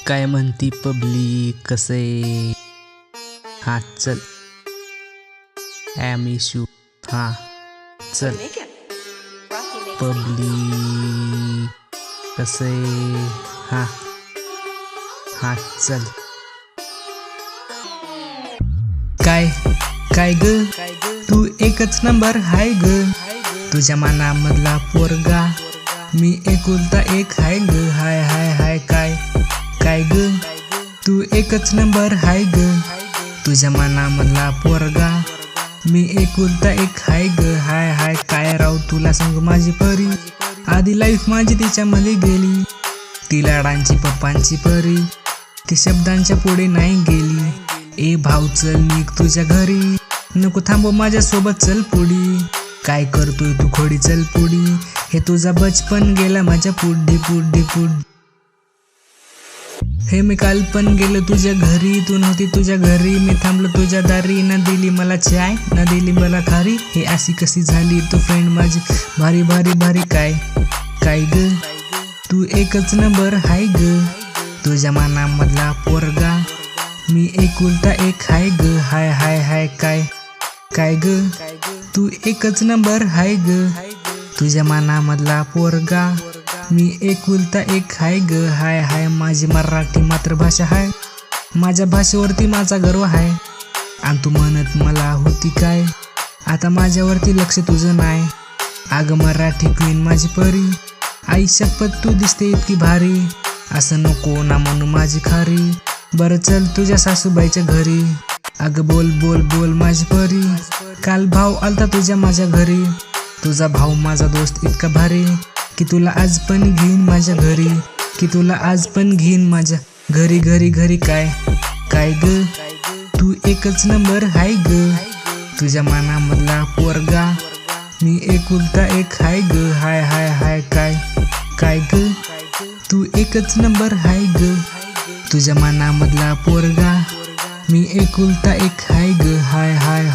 काय म्हणती पब्लिक, कसे हा चल ॲमिशू हा चल पब्लिक कसे हा हा चल काय काय ग तू एकच नंबर हाय ग, तुझ्या मनामधला पोरगा मी एकुलता एक हाय ग, हाय हाय हाय काय काय ग तू एकच नंबर हाय ग, तुझ्या मनामधला पोरगा मी एकुलता एक हाय ग, हाय हाय काय राव तुला सांगू माझी परी, आधी लाईफ माझी तिच्यामध्ये गेली, ती लाडांची पप्पांची परी, ती शब्दांच्या पुढे नाही गेली. ए भाऊ चल निघ तुझ्या घरी, नको थांबव माझ्या सोबत चल पुढी, काय करतोय तू खोडी चल पुढी, हे तुझा बचपन गेला माझ्या पुढे पुढे पुढे. हे मी काल पण गेलो तुझ्या घरी, तू नव्हती तुझ्या घरी, मी थांबलो तुझ्या दारी, न दिली मला चाय न दिली मला खारी, हे अशी कशी झाली तू फ्रेंड माझी भारी भारी भारी काय काय ग तू एकच नंबर हाय ग, तुझ्या मनामधला पोरगा मी एकुलता एक हाय ग, हाय हाय हाय काय काय ग तू एकच नंबर हाय ग, तुझ्या मनामधला पोरगा मी एकुलता एक हाय ग, हाय हाय माझी मराठी मातृभाषा हाय, माझ्या भाषेवरती माझा गर्व हाय, आणि तू म्हणत मला होती काय आता माझ्यावरती लक्ष तुझं नाही, अगं मराठी क्वीन माझी परी, आई शपथ तू दिसते इतकी भारी, असं नको ना म्हणू माझी खारी, बरं चल तुझ्या सासूबाईच्या घरी, अगं बोल बोल बोल माझी परी, काल भाऊ आलता तुझ्या माझ्या घरी, तुझा भाऊ माझा दोस्त इतका भारी, की तुला आज पण घेईन माझ्या घरी, की तुला आज पण घेईन माझ्या घरी घरी घरी काय काय ग तू एकच नंबर हाय ग, तुझ्या मनामधला पोरगा मी एकुलता एक हाय ग, हाय हाय हाय काय काय ग तू एकच नंबर हाय ग, तुझ्या मनामधला पोरगा मी एकुलता एक हाय ग, हाय हाय